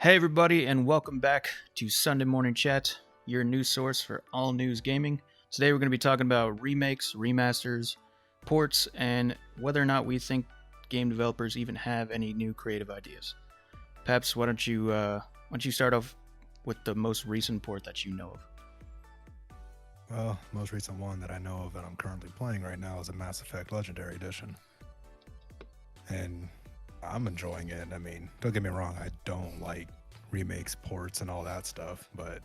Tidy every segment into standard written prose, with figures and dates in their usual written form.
Hey everybody, and welcome back to Sunday Morning Chat, your news source for all news gaming. Today we're going to be talking about remakes, remasters, ports, and whether or not we think game developers even have any new creative ideas. Peps, why don't you start off with the most recent port that you know of? Well, the most recent one that I know of that I'm currently playing right now is a Mass Effect Legendary Edition. And I'm enjoying it. I mean, don't get me wrong, I don't like remakes, ports, and all that stuff, but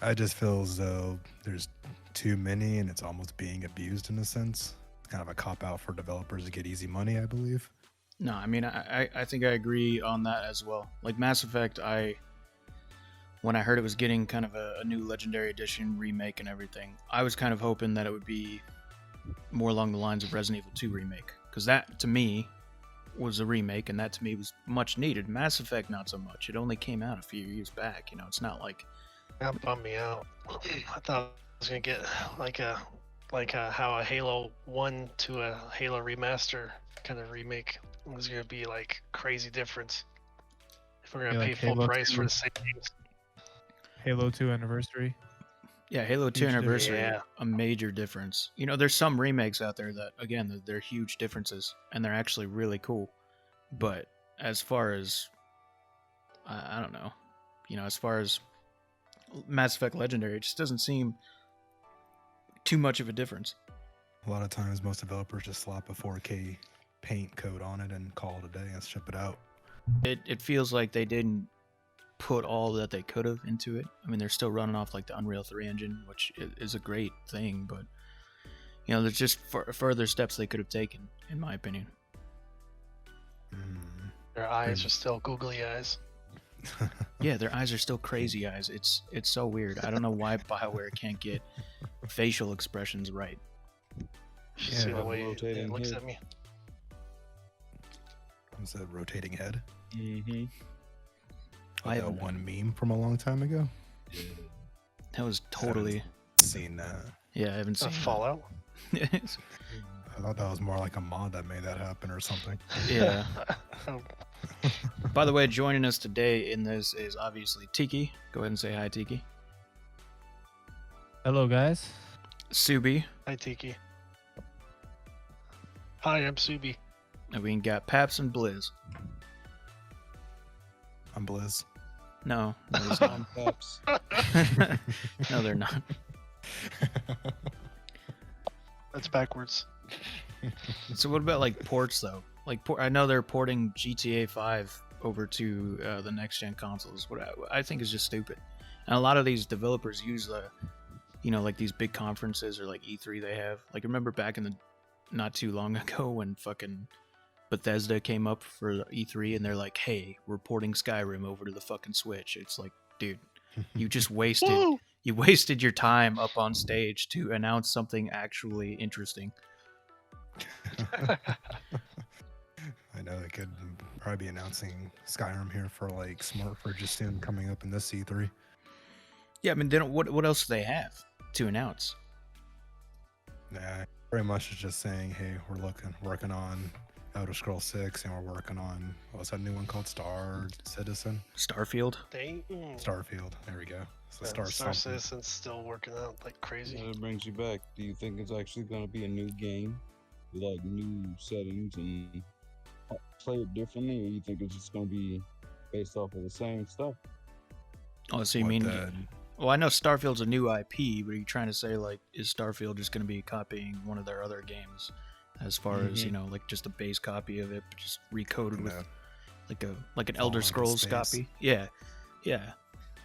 I just feel as though there's too many and it's almost being abused in a sense. It's kind of a cop-out for developers to get easy money, I believe. No, I mean, I think I agree on that as well. Like Mass Effect, when I heard it was getting kind of a new Legendary Edition remake and everything, I was kind of hoping that it would be more along the lines of Resident Evil 2 remake, because that, to me, was a remake, and that to me was much needed. Mass Effect, not so much. It only came out a few years back. You know, it's not like That bummed me out. I thought I was gonna get like how a Halo 1 to a Halo remaster kind of remake was gonna be like crazy difference. If we're gonna pay like full Halo price 2. for the same games. Halo 2 anniversary. yeah, Halo 2 Huge difference. Anniversary, Yeah. a major difference. You know, there's some remakes out there that, again, they're huge differences, and they're actually really cool. But as far as, I don't know, you know, as far as Mass Effect Legendary, it just doesn't seem too much of a difference. A lot of times, most developers just slap a 4K paint code on it and call it a day and ship it out. It feels like they didn't put all that they could have into it. I mean, they're still running off like the Unreal 3 engine, which is a great thing, but you know, there's just further steps they could have taken, in my opinion. Their eyes are still googly eyes. Yeah, their eyes are still crazy eyes. It's so weird. I don't know why BioWare can't get facial expressions right. You should Yeah, see the way rotating it looks head. at me. Was that rotating head? Mm-hmm. I That haven't- one meme from a long time ago? That was totally. Seen that. Yeah, I haven't A seen Fallout. that. I thought that was more like a mod that made that happen or something. Yeah. Oh, By the way, joining us today in this is obviously Tiki. Go ahead and say hi, Tiki. Hello, guys. Subi. hi Tiki. Hi, I'm Subi. And we got Paps and Blizz. I'm Blizz. No, he's not. Peps. No, they're not. That's backwards. So what about like ports though? Like I know they're porting GTA 5 over to the next gen consoles. What I think is just stupid. And a lot of these developers use the, you know, like these big conferences or like E3 they have. Like remember back in the not too long ago when fucking Bethesda came up for the E3 and they're like, "Hey, we're porting Skyrim over to the fucking Switch." It's like, dude, you just wasted Woo! you wasted your time up on stage to announce something actually interesting. I know they could probably be announcing Skyrim here for like smart fridges soon coming up in this C3. Yeah, I mean, they don't. What else do they have to announce? Nah, pretty much it's just saying, hey, we're working on Elder Scrolls 6 and we're working on, what's that new one called? Star Citizen? Starfield. Starfield. There we go. So Star Star something. Citizen's still working out like crazy. That brings you back. Do you think it's actually going to be a new game with like new settings and play it differently, or you think it's just going to be based off of the same stuff? Oh, so you What mean? the- Well, I know Starfield's a new IP, but are you trying to say like, is Starfield just going to be copying one of their other games, as far as Mhm. you know, like just a base copy of it, but just recoded with No. like an Falling Elder into Scrolls space. copy? Yeah.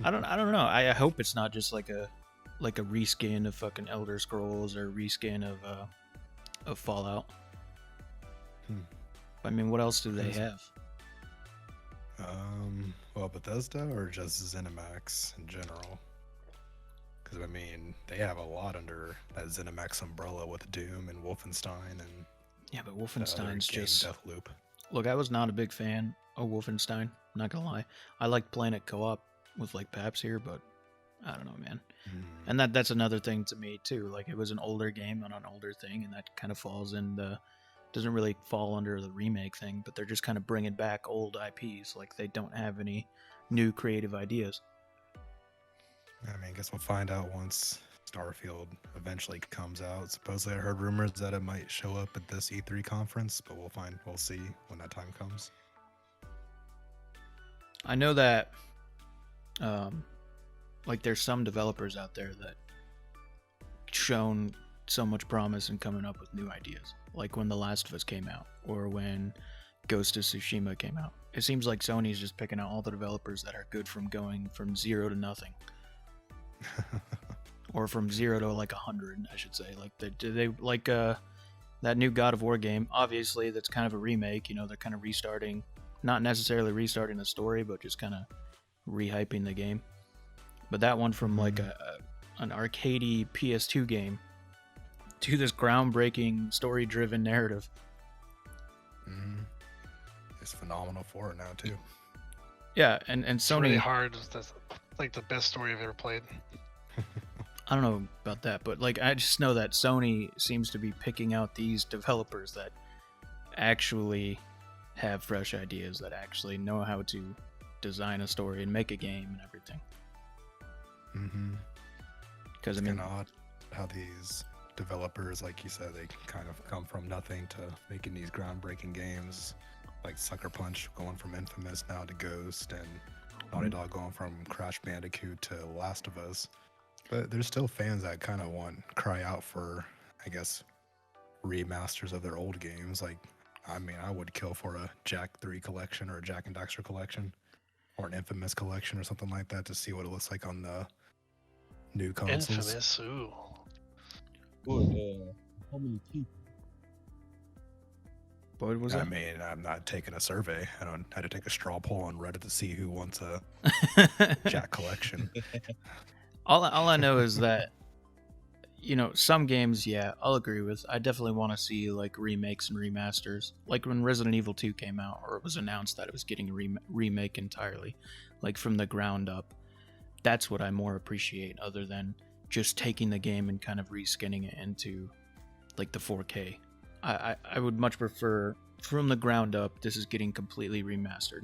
I don't know. I hope it's not just like a reskin of fucking Elder Scrolls or reskin of Fallout. Hmm. I mean, what else do they Yes. have? Well, Bethesda or just ZeniMax in general? Because I mean, they have a lot under that ZeniMax umbrella with Doom and Wolfenstein and Yeah, but the other Wolfenstein's game, just. Deathloop. Look, I was not a big fan of Wolfenstein. Not gonna lie, I like playing it co-op with like Paps here, but I don't know, man. And that's another thing to me too. Like it was an older game on an older thing, and that kind of falls in the doesn't really fall under the remake thing. But they're just kind of bringing back old IPs. Like they don't have any new creative ideas. I mean, I guess we'll find out once Starfield eventually comes out. Supposedly, I heard rumors that it might show up at this E3 conference, but we'll see when that time comes. I know that, like, there's some developers out there that shown so much promise in coming up with new ideas, like when The Last of Us came out, or when Ghost of Tsushima came out. It seems like Sony's just picking out all the developers that are good from going from 0 to nothing. Or from 0 to like 100, I should say. Like they like that new God of War game. Obviously, that's kind of a remake. You know, they're kind of restarting, not necessarily restarting the story, but just kind of rehyping the game. But that one from like an arcadey PS2 game to this groundbreaking story-driven narrative. It's phenomenal for it now too. Yeah, and It's Sony. really hard. That's like the best story I've ever played. I don't know about that, but like I just know that Sony seems to be picking out these developers that actually have fresh ideas, that actually know how to design a story and make a game and everything. Because I It's mean, kind of odd how these developers, like you said, they kind of come from nothing to making these groundbreaking games, like Sucker Punch going from Infamous now to Ghost, and Naughty Dog going from Crash Bandicoot to Last of Us. But there's still fans that kind of cry out for, I guess, remasters of their old games. Like, I mean, I would kill for a Jak 3 collection or a Jak and Daxter collection or an Infamous collection or something like that to see what it looks like on the new consoles. Infamous, ooh. But how many people? what was I that? mean, I'm not taking a survey. I had to take a straw poll on Reddit to see who wants a Jak collection. all I know is that, you know, some games, yeah, I'll agree with. I definitely want to see like remakes and remasters. Like when Resident Evil 2 came out, or it was announced that it was getting a remake entirely, like from the ground up. That's what I more appreciate, other than just taking the game and kind of reskinning it into like the 4K. I would much prefer from the ground up. This is getting completely remastered.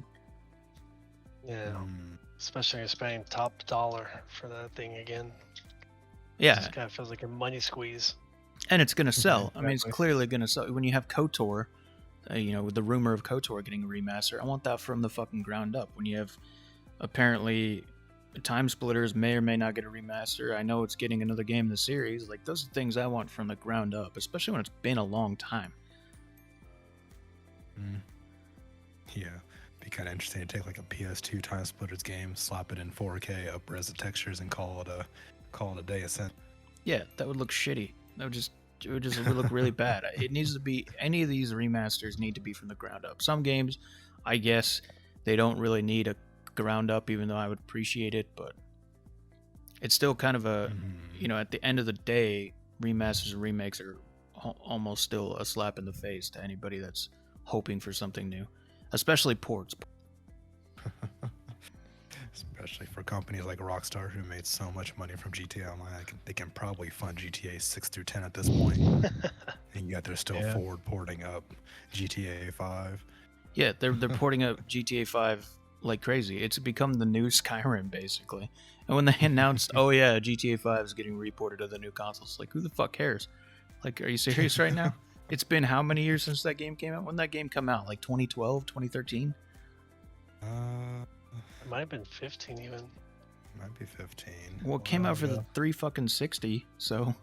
Yeah. Especially when you're spending top dollar for that thing again. Yeah, It kind of feels like a money squeeze. and it's gonna sell. I mean, it's Exactly. clearly gonna sell. When you have KOTOR, you know, with the rumor of KOTOR getting a remaster, I want that from the fucking ground up. When you have apparently Time Splitters may or may not get a remaster. I know it's getting another game in the series. Like, those are things I want from the ground up, especially when it's been a long time. Yeah, be kind of interesting to take like a PS2 Time Splitters game, slap it in 4K, up-res the textures, and call it a day. Yeah, that would look shitty. It would look really bad. It needs to be, any of these remasters need to be from the ground up. Some games, I guess, they don't really need a ground up, even though I would appreciate it, but it's still kind of a, you know, at the end of the day, remasters and remakes are almost still a slap in the face to anybody that's hoping for something new, especially ports. Especially for companies like Rockstar, who made so much money from GTA Online, they can probably fund GTA 6 through 10 at this point, and yet they're still forward porting up GTA 5. Yeah, they're porting up GTA 5 like crazy. It's become the new Skyrim, basically. And when they announced, oh yeah, GTA 5 is getting reported to the new consoles, like, who the fuck cares? Like, are you serious right now? It's been how many years since that game came out? When did that game come out? Like 2012, 2013? It might have been 15 even. Might be 15. Well, it came out for the 360, so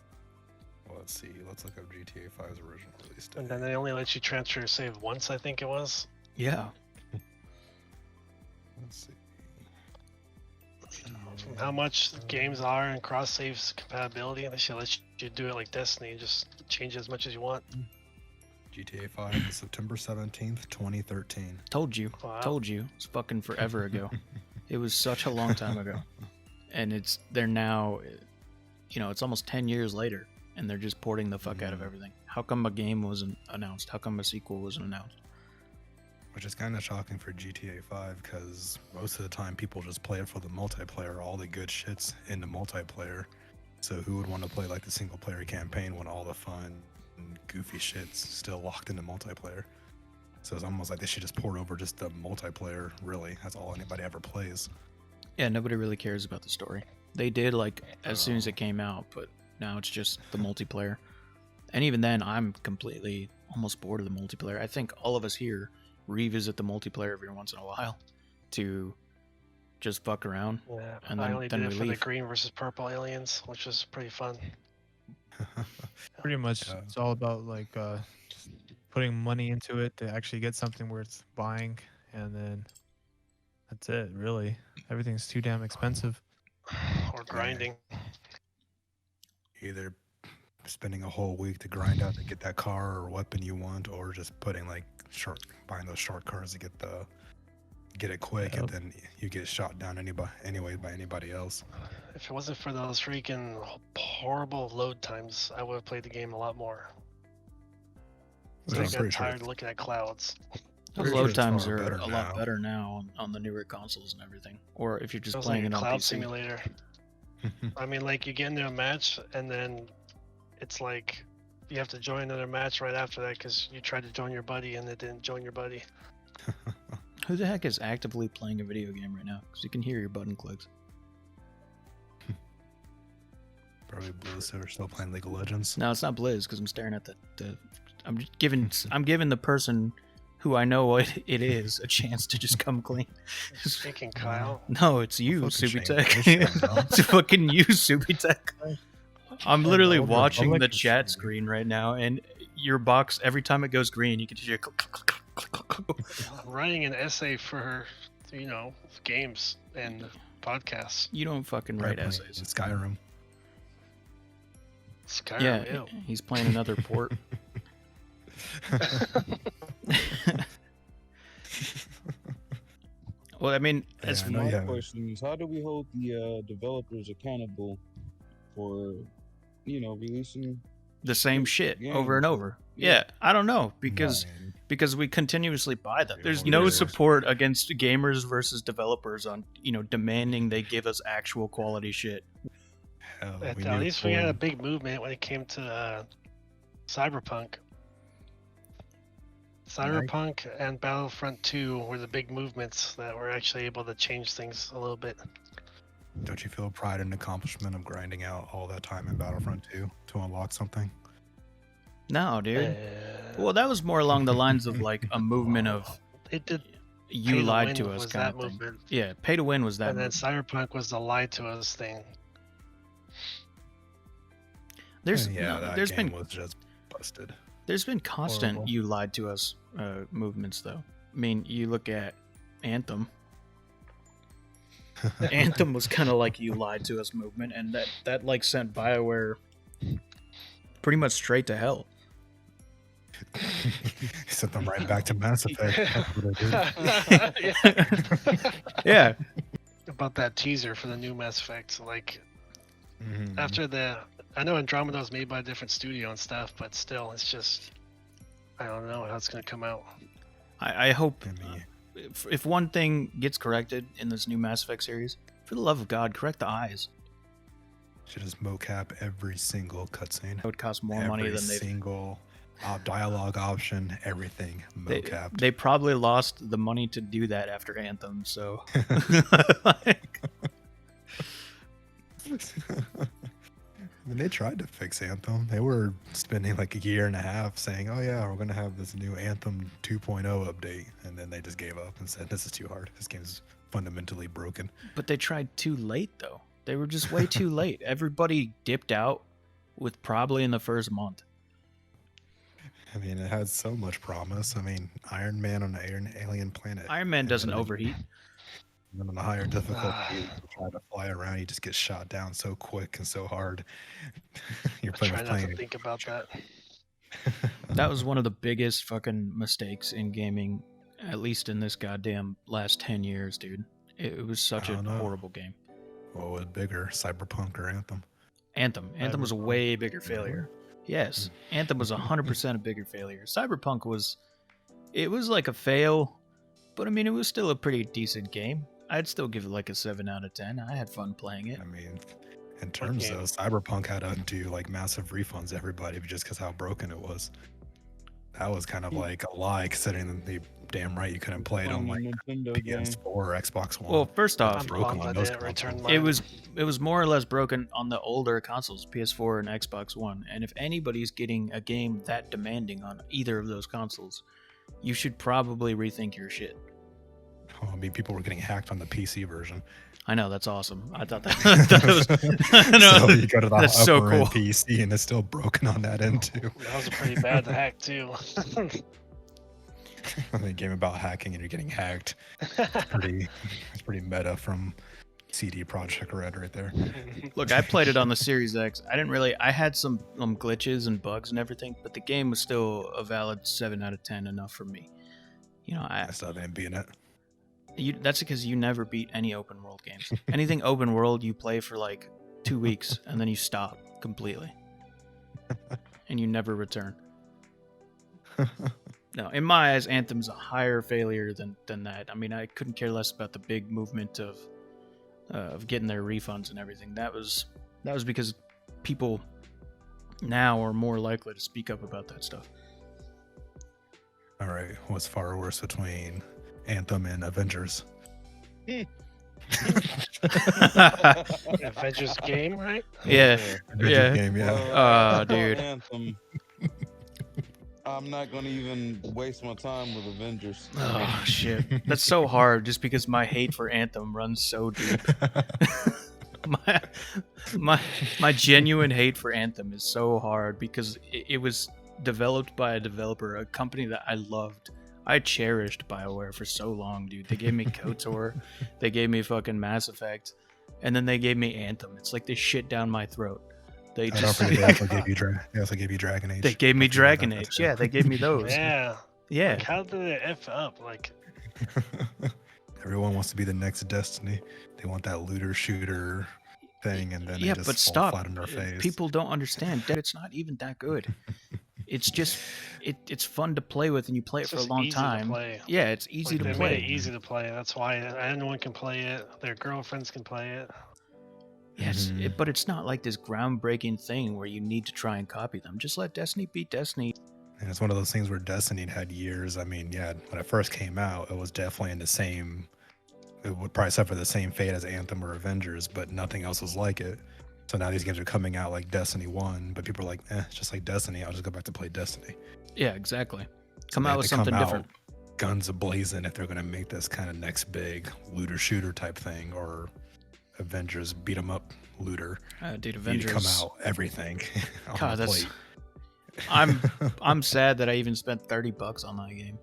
Well, let's see. Let's look up GTA 5's original release date. And then they only let you transfer your save once, I think it was. yeah. Let's see. From how much games are and cross saves compatibility, they should let you do it like Destiny, just change it as much as you want. GTA 5 is September 17th, 2013. Told you. Wow. Told you. It's fucking forever ago. It was such a long time ago. And they're now, you know, it's almost 10 years later, and they're just porting the fuck out of everything. How come a game wasn't announced? How come a sequel wasn't announced? Which is kind of shocking for GTA 5, because most of the time people just play it for the multiplayer. All the good shit's in the multiplayer. So who would want to play like the single player campaign when all the fun and goofy shit's still locked into multiplayer? So it's almost like they should just port over just the multiplayer. Really, that's all anybody ever plays. Yeah, nobody really cares about the story. They did like as soon as it came out, but now it's just the multiplayer. And even then, I'm completely almost bored of the multiplayer. I think all of us here revisit the multiplayer every once in a while to just fuck around. Yeah, And I then- only then did we it for leave. the green versus purple aliens, which was pretty fun. Pretty much, Yeah. it's all about like just putting money into it to actually get something worth buying, and then that's it. Really, everything's too damn expensive. Or grinding. Either spending a whole week to grind out to get that car or weapon you want, or just putting like buying those short cars to get it quick, and Yep. then you get shot down anyway by anybody else. If it wasn't for those freaking horrible load times, I would have played the game a lot more. Which I I'm got pretty sure tired looking at clouds. Those Pretty sure load it's times far are better a lot better now on the newer consoles and everything. Or if you're just It was playing like a it on cloud PC. simulator. I mean, like you get into a match and then it's like you have to join another match right after that because you tried to join your buddy and it didn't join your buddy. Who the heck is actively playing a video game right now? Because you can hear your button clicks. Probably Blizz who are still playing League of Legends. No, it's not Blizz because I'm staring at the I'm just giving the person who I know what it is a chance to just come clean. Speaking Kyle, No, it's you, Fucking Subitek. shame, bro. It's fucking you, Subitek. I'm literally Old watching the Republic is chat shame. screen right now, and your box, every time it goes green, you can just hear click, click, click, click, click, click. I'm writing an essay for, games and podcasts. You don't fucking Probably write playing essays. in Skyrim. Skyrim, Yeah, ew. he's playing another port. Well, I mean, as Yeah, I know My you haven't. question is, how do we hold the developers accountable for, releasing? the same shit over and games. over. Yeah, I don't know because Man, because we continuously buy them. Yeah, There's well, no there's- support against gamers versus developers on demanding they give us actual quality shit. hell, At we at knew least we had a for- big movement when it came to Cyberpunk. Cyberpunk and Battlefront 2 were the big movements that were actually able to change things a little bit. Don't you feel pride and accomplishment of grinding out all that time in Battlefront 2 to unlock something? No, dude. Uh, Well, that was more along the lines of like a movement of it did. you Pay to lied Win to us was kind that of thing. movement, Yeah, pay to win was that. and then movement. Cyberpunk was the lie to us thing. There's yeah, no, that there's game been was just busted. There's been constant Horrible. you lied to us movements though. I mean, you look at Anthem. Anthem was kind of like you lied to us movement, and that like sent BioWare pretty much straight to hell. Sent them right back to Mass Effect. That's what I did. Yeah. Yeah, About that teaser for the new Mass Effect, like Mhm. after I know Andromeda was made by a different studio and stuff, but still, it's just I don't know how it's gonna come out. I hope I mean, if one thing gets corrected in this new Mass Effect series, for the love of God, correct the eyes. should just mocap every single cutscene. It would cost more Every money than they. single dialogue option, everything mocapped. They probably lost the money to do that after Anthem, so. I mean, they tried to fix Anthem. They were spending like a year and a half saying, "Oh yeah, we're gonna have this new Anthem 2.0 update," and then they just gave up and said, "This is too hard. This game's fundamentally broken." But they tried too late, though. They were just way too late. Everybody dipped out with probably in the first month. I mean, it had so much promise. I mean, Iron Man on an alien planet. Iron Man and doesn't then- overheat. And then on a higher difficulty, you try to fly around, you just get shot down so quick and so hard. You're I playing try with not to playing. think about that. That was one of the biggest fucking mistakes in gaming, at least in this goddamn last 10 years, dude. It was such I a don't know. horrible game. What was bigger, Cyberpunk or Anthem? Anthem was a Cyberpunk. way bigger failure. Yes, Anthem was 100% a bigger failure. Cyberpunk was like a fail, but I mean, it was still a pretty decent game. I'd still give it like a 7 out of 10. I had fun playing it. I mean, in terms game? of Cyberpunk had to do like massive refunds to everybody just because how broken it was. That was kind of like a lie, considering the damn right you couldn't play it on like Nintendo game. PS4 or Xbox One. Well, first It off, was I'm broken bummed on I those didn't return consoles. mine. it was more or less broken on the older consoles, PS4 and Xbox One. And if anybody's getting a game that demanding on either of those consoles, you should probably rethink your shit. Oh, I mean, people were getting hacked on the PC version. I know, that's awesome. I thought that was So you go to the that's so upper end cool. PC and it's still broken on that end too. That was a pretty bad hack too. The game about hacking and you're getting hacked. It's pretty meta from CD Projekt Red right there. Look, I played it on the Series X. I had some glitches and bugs and everything, but the game was still a valid 7 out of 10 enough for me. You know, I still haven't beaten it. that's because you never beat any open world games. Anything open world, you play for like 2 weeks and then you stop completely, and you never return. No, in my eyes, Anthem's a higher failure than that. I mean, I couldn't care less about the big movement of getting their refunds and everything. That was because people now are more likely to speak up about that stuff. All right, what's far worse between Anthem and Avengers? Avengers game, right? Yeah, Avengers yeah. game, yeah. Oh, dude. Anthem. I'm not gonna even waste my time with Avengers. Oh shit, that's so hard. Just because my hate for Anthem runs so deep. my genuine hate for Anthem is so hard because it was developed by a developer, a company that I loved. I cherished BioWare for so long, dude. They gave me KOTOR, they gave me fucking Mass Effect, and then they gave me Anthem. It's like they shit down my throat. They Don't just forget they also gave you Dragon Age. they gave me Don't forget Dragon that. Age. Yeah, they gave me those. Yeah. Yeah. Like, how did it F up? Like, Everyone wants to be the next Destiny. They want that looter shooter thing, and then Yeah, they just but fall stop. flat on their face. People don't understand that it's not even that good. It's just it's fun to play with, and you play it it's for a just long easy to time. play. Yeah, it's easy Like, to they play. made it easy to play. That's why anyone can play it. Their girlfriends can play it. Yes, Mhm. but it's not like this groundbreaking thing where you need to try and copy them. Just let Destiny beat Destiny. And it's one of those things where Destiny had years. I mean, yeah, when it first came out, it was definitely in the same. It would probably suffer the same fate as Anthem or Avengers, but nothing else was like it. So now these games are coming out like Destiny 1, but people are like, it's just like Destiny. I'll just go back to play Destiny. Yeah, exactly. So Come they out have with to come something out different. Guns a-blazing if they're going to make this kind of next big looter shooter type thing, or Avengers beat 'em up looter. Dude, You need Avengers. to come out everything. On God, the that's. plate. I'm sad that I even spent $30 on that game.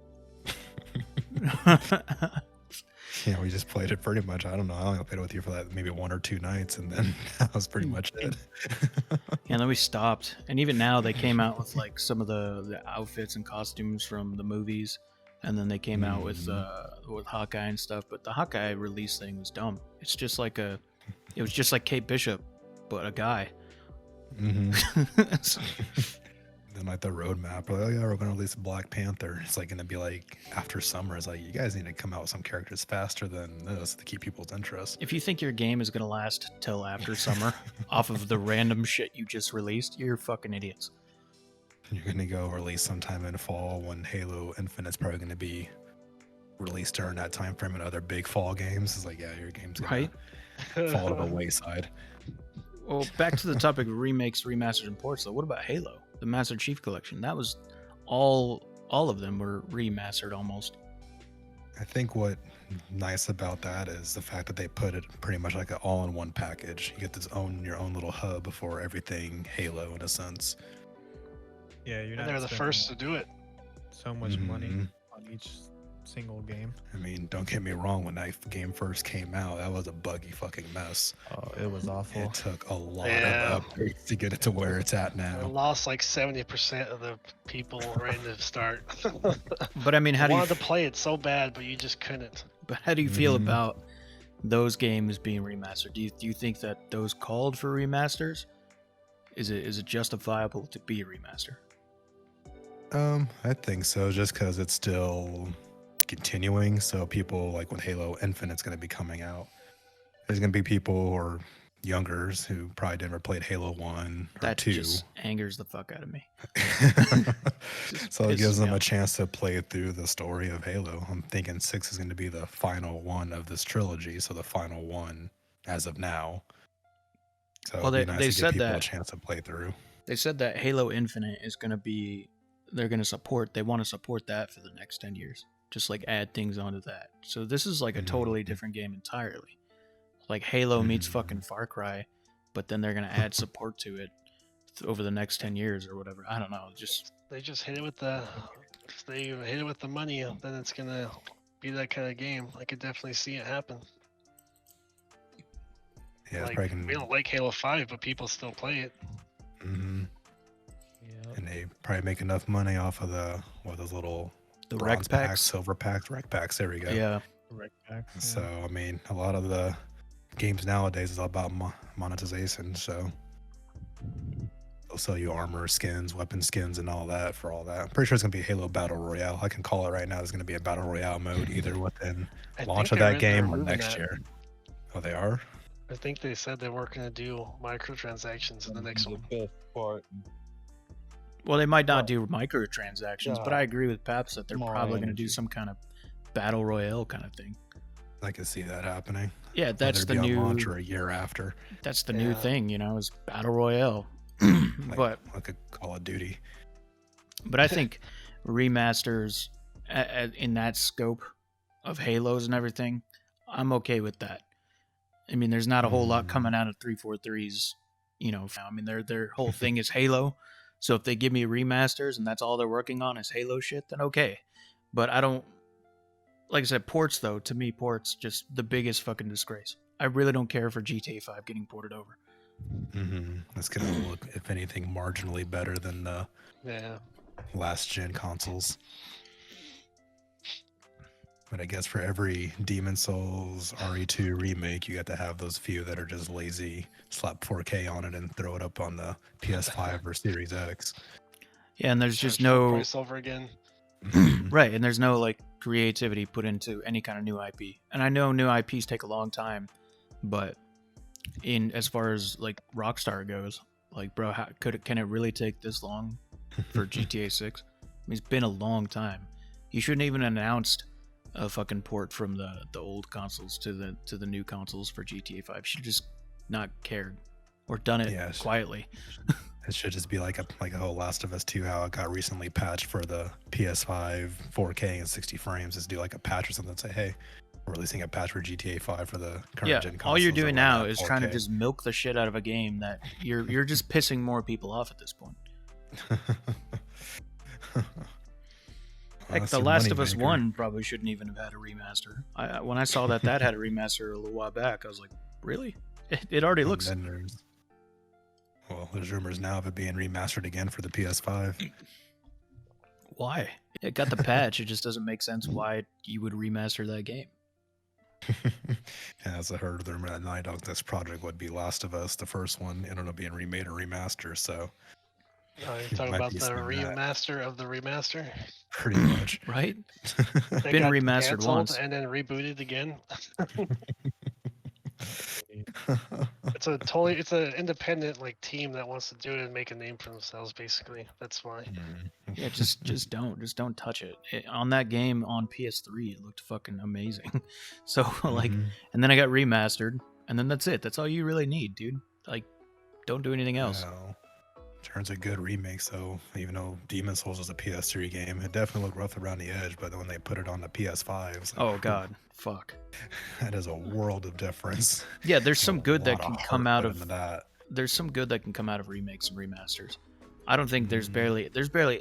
Yeah, we just played it pretty much. I don't know. I only played it with you for that maybe 1 or 2 nights, and then that was pretty much it. And then we stopped. And even now, they came out with like some of the outfits and costumes from the movies, and then they came out with Hawkeye and stuff. But the Hawkeye release thing was dumb. It's just like it was just like Kate Bishop, but a guy. hmm Then like the roadmap, like, oh yeah, we're gonna release Black Panther. It's like gonna be like after summer. It's like you guys need to come out with some characters faster than this to keep people's interest. If you think your game is gonna last till after summer, off of the random shit you just released, you're fucking idiots. You're gonna go release sometime in fall when Halo Infinite's probably gonna be released during that time frame, and other big fall games. It's like, yeah, your game's gonna Right? fall to the wayside. Well, back to the topic of remakes, remasters, and ports. Though, what about Halo, the Master Chief Collection? That was all of them were remastered almost. I think what nice about that is the fact that they put it pretty much like an all-in-one package. You get your own little hub for everything Halo in a sense. Yeah, you're And not. they're the spending first to do it. So much money Mhm. on each single game. I mean, don't get me wrong, when that game first came out, that was a buggy fucking mess. Oh, it was awful. It took a lot Yeah. of updates to get it to where it's at I now. lost like 70% of the people ready to start. But I mean, how I do you wanted to play it so bad, but you just couldn't. but how do you feel Mhm. about those games being remastered? Do you think that those called for remasters? Is it justifiable to be a remaster? I think so, just because it's still continuing. So people like when Halo Infinite's going to be coming out, there's going to be people who are youngers who probably never played Halo 1 or That 2. just angers the fuck out of me. So it pisses gives me them a off. chance to play through the story of Halo. I'm thinking 6 is going to be the final one of this trilogy, so the final one as of now. So Well, it'd be nice they to give said people a that chance to play through. they said that Halo Infinite is going to be they want to support that for the next 10 years. Just like add things onto that. So this is like a totally different game entirely. Like Halo meets fucking Far Cry, but then they're going to add support to it over the next 10 years or whatever. I don't know. Just They just hit it with the, if they hit it with the money, then it's gonna be that kind of game. I could definitely see it happen. Yeah, it's Like, probably we don't like Halo 5, but people still play it. hmm Yep. And they probably make enough money off of those little the bronze rec packs, packs. silver packs, rec packs. There we go. Yeah. Rec packs, yeah. So I mean, a lot of the games nowadays is all about monetization. So they'll sell you armor skins, weapon skins, and all that for all that. I'm pretty sure it's gonna be Halo Battle Royale. I can call it right now. There's gonna be a Battle Royale mode either within I launch think of they're that game or removing next that. year. Oh, they are. I think they said they weren't gonna do microtransactions in the next the one. best part. Well, they might not do microtransactions, but Yeah. I agree with Paps that they're MAW probably going to do Energy. some kind of battle royale kind of thing. I can see that happening. Yeah, that's Whether the it be on new launch or a year after, that's the new Yeah. thing, is battle royale. like, but like a Call of Duty. I think remasters in that scope of Halos and everything, I'm okay with that. I mean, there's not a whole lot coming out of 343's, I mean, their whole thing is Halo. So if they give me remasters and that's all they're working on is Halo shit, then okay. But I don't, like I said, ports though, to me, ports just the biggest fucking disgrace. I really don't care for GTA 5 getting ported over. It's gonna look, if anything, marginally better than the Yeah. last gen consoles. But I guess for every Demon Souls RE2 remake, you got to have those few that are just lazy, slap 4K on it and throw it up on the PS5 or Series X. Yeah, and there's just Charge full no price over again. right, and there's no like creativity put into any kind of new IP. And I know new IPs take a long time, but in as far as like Rockstar goes, like bro, can it really take this long for GTA 6? I mean, it's been a long time. You shouldn't even announced a fucking port from the old consoles to the new consoles for GTA 5. Should just not cared or done it Yes. quietly. It should just be like a whole Last of Us 2, how it got recently patched for the PS5 4K and 60 frames. Just do like a patch or something and say, hey, we're releasing a patch for GTA 5 for the current Yeah, gen consoles. all you're that doing run now at is trying to 4K. just milk the shit out of a game that you're just pissing more people off at this point. Heck, That's The your Last of Us moneymaker. 1 probably shouldn't even have had a remaster. When I saw that had a remaster a little while back, I was like, really? It already And looks... then there's rumors now of it being remastered again for the PS5. Why? It got the patch. It just doesn't make sense why you would remaster that game. And as I heard the rumor that Naughty Dog, this project would be Last of Us, the first one, ended up being remade or remaster. So You're It talking might about be the some of that. remaster of the remaster. pretty much. Right? They Been got remastered canceled once. and then rebooted again. It's an independent like team that wants to do it and make a name for themselves. Basically, that's why. Yeah, just don't touch it. On that game on PS3, it looked fucking amazing. So like, Mhm. and then I got remastered, and then that's it. That's all you really need, dude. Like, don't do anything else. No. In terms of good remakes, though, even though Demon Souls was a PS3 game, it definitely looked rough around the edge. But then when they put it on the PS5, it was like, Oh god, fuck. that is a world of difference. Yeah, there's some A good that lot can of come heart out put of into that. there's some good that can come out of remakes and remasters. I don't think there's barely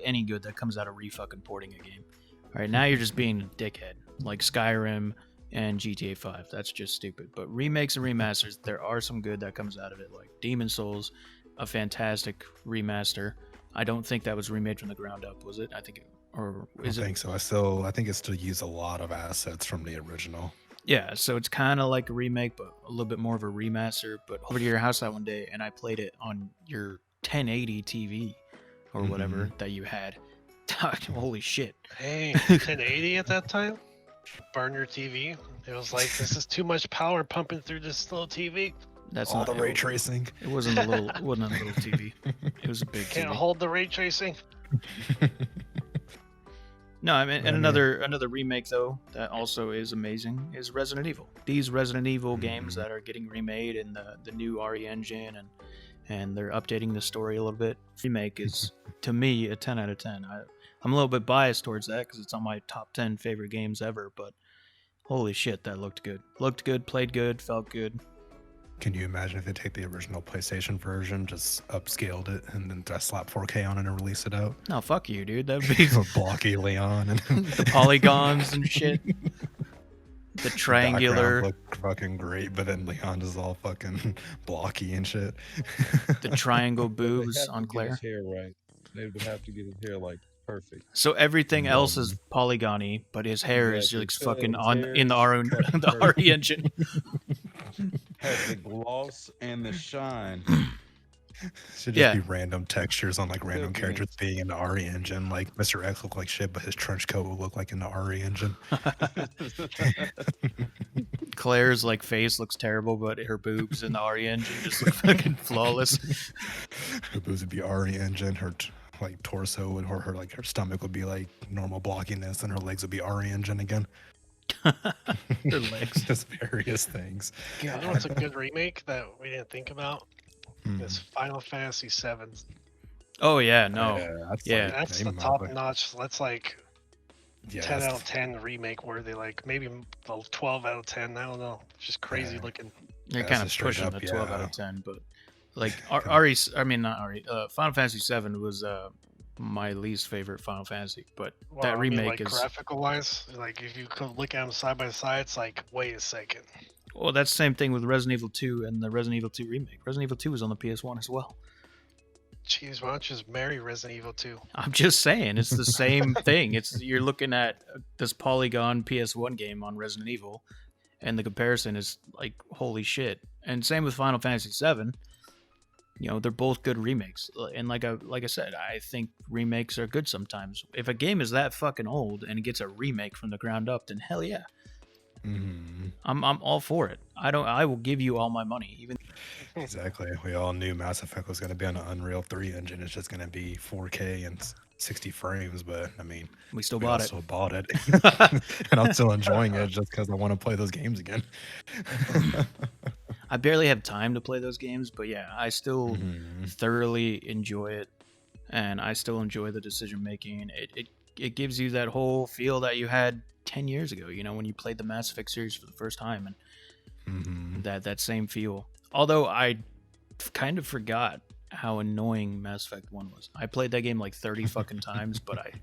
any good that comes out of re-fucking porting a game. All right, now you're just being a dickhead, like Skyrim and GTA 5. That's just stupid. But remakes and remasters, there are some good that comes out of it, like Demon Souls, a fantastic remaster. I don't think that was remade from the ground up, was it? I think or is I it? think so. I think it still used a lot of assets from the original. Yeah, so it's kind of like a remake, but a little bit more of a remaster. But over to your house that one day, and I played it on your 1080 TV or whatever that you had. Holy shit! Hey, 1080 at that time. Burn your TV. It was like this is too much power pumping through this little TV. That's All not the ray tracing. It wasn't a little. It wasn't a little TV. It was a big Can't TV. hold the ray tracing. No, I mean, But and I mean- another remake though that also is amazing is Resident Evil. These Resident Evil games Mhm. that are getting remade in the new RE engine and they're updating the story a little bit. Remake is to me a 10 out of 10. I'm a little bit biased towards that because it's on my top 10 favorite games ever. But holy shit, that looked good. Looked good, played good, felt good. Can you imagine if they take the original PlayStation version, just upscaled it, and then just slap 4K on it and release it out? No, fuck you, dude. That'd be With blocky Leon and the polygons and shit. The background triangular, look fucking great, but then Leon is all fucking blocky and shit. the triangle But they boobs have to on get Claire. his hair right. They would have to get his hair like perfect. So everything Well, else is polygony, but his hair is Exactly. just So fucking his on hair in the is RE cut the perfect. RE engine. Has the gloss and the shine. Should just Yeah. be random textures on like random Definitely. characters being in the RE engine. Like Mr. X look like shit, but his trench coat will look like in the RE engine. Claire's like face looks terrible, but her boobs in the RE engine just look fucking flawless. Her boobs would be RE engine. Her like torso would, or her like her stomach would be like normal blockiness, and her legs would be RE engine again. Her legs. Just various things. You know what's a good remake that we didn't think about? Hmm. Is Final Fantasy VII. Oh yeah, no. that's Yeah. like That's the name top of it. notch. That's like Yeah, 10 that's- out of 10 remake worthy. Like maybe 12 out of 10. I don't know. It's just crazy Yeah. looking. They're That's kind a of straight pushing up, the 12 out yeah. of 10, but like Kinda- RE, I mean not RE. Final Fantasy VII was my least favorite Final Fantasy, but Well, that I mean, remake like is graphical wise, like if you could look at them side by side, it's like, wait a second. well, that's the same thing with Resident Evil 2 and the Resident Evil 2 remake. Resident Evil 2 was on the PS1 as well. Jeez, why don't you just marry Resident Evil 2? I'm just saying, it's the same thing. It's you're looking at this polygon PS1 game on Resident Evil, and the comparison is like holy shit. And same with Final Fantasy VII. You know, they're both good remakes. And like I said, I think remakes are good sometimes. If a game is that fucking old and it gets a remake from the ground up, then hell yeah, Mhm. I'm all for it. I will give you all my money, even. Exactly. We all knew Mass Effect was going to be on an Unreal 3 engine. It's just going to be 4K and 60 frames, but I mean, We still we bought it. also bought it. And I'm still enjoying it just because I want to play those games again. I barely have time to play those games, but yeah, I still Mhm. thoroughly enjoy it, and I still enjoy the decision making. It gives you that whole feel that you had 10 years ago, you know, when you played the Mass Effect series for the first time, and Mhm. that same feel. Although I kind of forgot how annoying Mass Effect 1 was. I played that game like 30 fucking times, but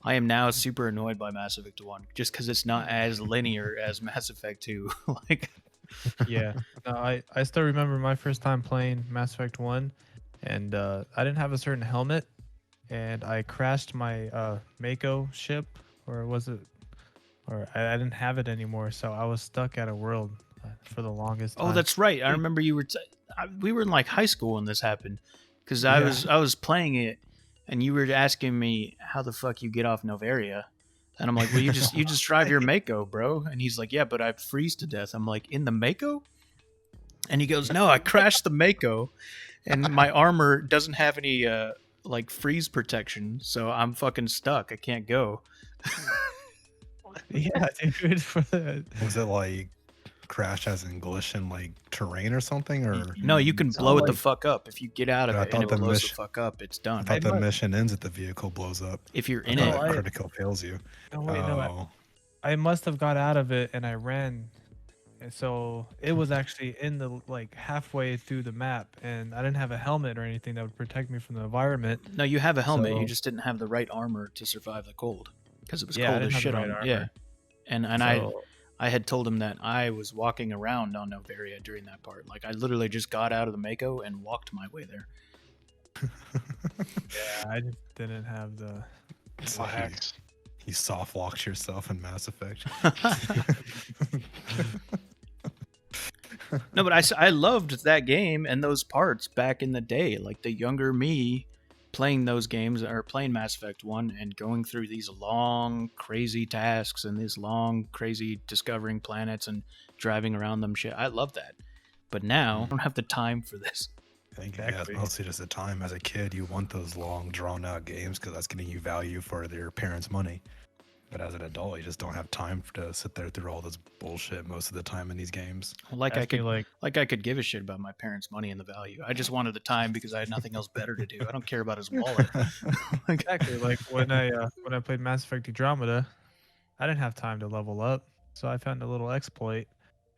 I am now super annoyed by Mass Effect 1 just because it's not as linear as Mass Effect 2. Like, Yeah. No, I still remember my first time playing Mass Effect 1, and I didn't have a certain helmet, and I crashed my Mako ship, or was it? Or I didn't have it anymore, so I was stuck at a world for the longest time. oh, that's right. I remember you were. We were in like high school when this happened, because I was playing it, and you were asking me how the fuck you get off Novaria, and I'm like, well, you just drive your Mako, bro. And he's like, yeah, but I freeze to death. I'm like, in the Mako? And he goes, no, I crashed the Mako, and my armor doesn't have any like freeze protection, so I'm fucking stuck. I can't go. Yeah, dude. For the, Was it like crash as in glitch in like terrain or something? Or No, you can So, blow it the like- fuck up if you get out of I it, and thought it the blows the mission- fuck up. It's I done. thought the might- mission ends if the vehicle blows up. If you're I in thought it, No, that I- critical fails you. no, wait, no, Oh, I must have got out of it and I ran. And so it was actually in the like halfway through the map, and I didn't have a helmet or anything that would protect me from the environment. no, you have a helmet. You So- just didn't have the right armor to survive the cold because it was Yeah, I cold didn't as have the shit right on. armor. Yeah, and So- I had told him that I was walking around on Novaria during that part. Like I literally just got out of the Mako and walked my way there. yeah, I just didn't have the. so you, Hacks. you soft locked yourself in Mass Effect. No, but I loved that game and those parts back in the day. Like the younger me playing those games or playing Mass Effect 1 and going through these long, crazy tasks and these long, crazy discovering planets and driving around them shit. I love that. But now I don't have the time for this. I think yeah, it's mostly just the time. As a kid, you want those long, drawn-out games because that's getting you value for your parents' money. But as an adult, you just don't have time to sit there through all this bullshit most of the time in these games. Like I could give a shit about my parents' money and the value. I just wanted the time because I had nothing else better to do. I don't care about his wallet. Exactly. Like when I played Mass Effect Andromeda, I didn't have time to level up, so I found a little exploit,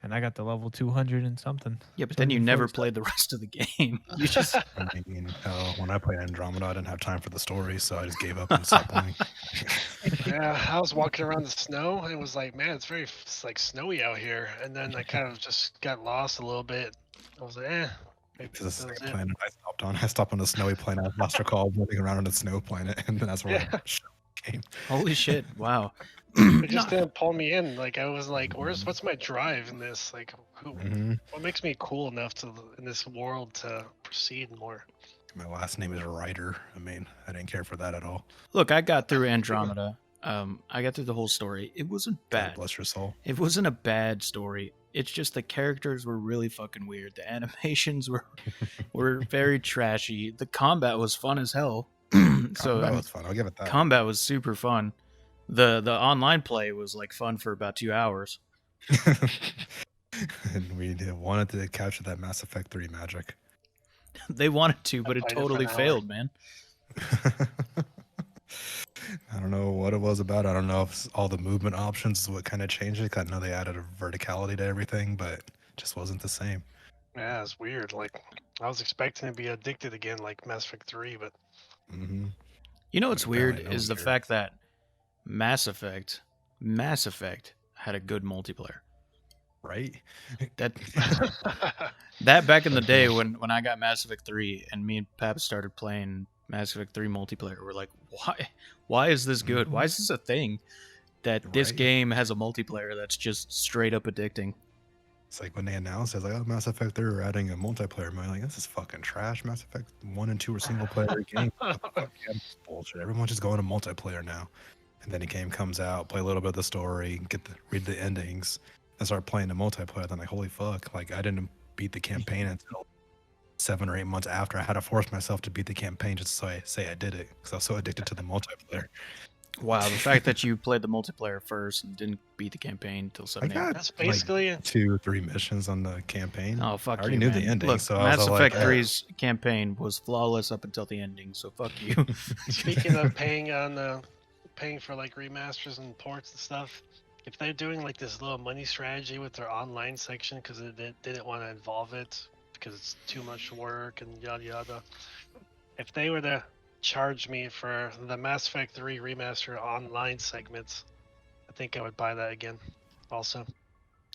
and I got to level 200 and something. Yeah, but then you never played the rest of the game. You just. I mean, when I played Andromeda, I didn't have time for the story, so I just gave up and stopped playing. Yeah, I was walking around the snow and it was like, man, it's like snowy out here. And then I kind of just got lost a little bit. I was like, maybe This is the that was second it. planet I stopped on. I stopped on a snowy planet. I lost recall moving around on a snow planet, and then that's where I came. Holy shit! Wow. It just didn't pull me in. Like I was like, what's my drive in this? Like, what makes me cool enough to in this world to proceed more? My last name is Ryder. I mean, I didn't care for that at all. Look, I got through Andromeda. I got through the whole story. It wasn't bad. Bless your soul. It wasn't a bad story. It's just the characters were really fucking weird. The animations were very trashy. The combat was fun as hell. That was fun. I'll give it that. Combat was super fun. The online play was like fun for about 2 hours. And we wanted to capture that Mass Effect 3 magic. They wanted to, but it played it for totally an hour. failed, man. I don't know what it was about. I don't know if all the movement options is what kind of changed it. I know they added a verticality to everything, but it just wasn't the same. Yeah, it's weird. Like I was expecting to be addicted again, like Mass Effect 3, but You know what's weird Apparently no is the one's fact that Mass Effect had a good multiplayer. Right? That back in the day when I got Mass Effect 3 and me and Pap started playing Mass Effect 3 multiplayer, we're like, why is this good? Why is this a thing that this Right. game has a multiplayer that's just straight up addicting? It's like when they announced, it's like, oh, Mass Effect 3 are adding a multiplayer mode. Like, this is fucking trash. Mass Effect 1 and 2 are single player games. Yeah, bullshit. Everyone's just going to multiplayer now. And then a game comes out, play a little bit of the story, read the endings, and start playing the multiplayer. Then like, holy fuck! Like I didn't beat the campaign until 7 or 8 months after. I had to force myself to beat the campaign just so I say I did it because I was so addicted to the multiplayer. Wow, the fact that you played the multiplayer first and didn't beat the campaign until 7 got that's basically like 2-3 missions on the campaign. Oh, fuck I already you, knew man. the ending, Look, so I was Mass all Effect like, 3's campaign was flawless up until the ending, so fuck you. Speaking of paying for like remasters and ports and stuff, if they're doing like this little money strategy with their online section because they didn't want to involve it because it's too much work and yada yada, if they were to charge me for the Mass Effect 3 remaster online segments, I think I would buy that again. Also,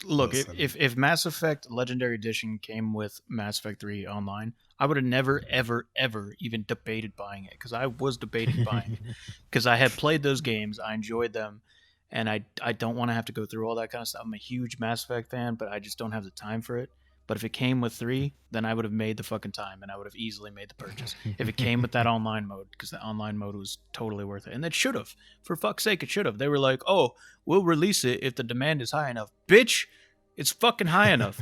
Look, Listen. if Mass Effect Legendary Edition came with Mass Effect 3 online, I would have never, ever, ever even debated buying it because I was debating buying it because I had played those games, I enjoyed them, and I don't want to have to go through all that kind of stuff. I'm a huge Mass Effect fan, but I just don't have the time for it. But if it came with 3, then I would have made the fucking time and I would have easily made the purchase. If it came with that online mode, because the online mode was totally worth it. And it should have. For fuck's sake, it should have. They were like, oh, we'll release it if the demand is high enough. Bitch, it's fucking high enough.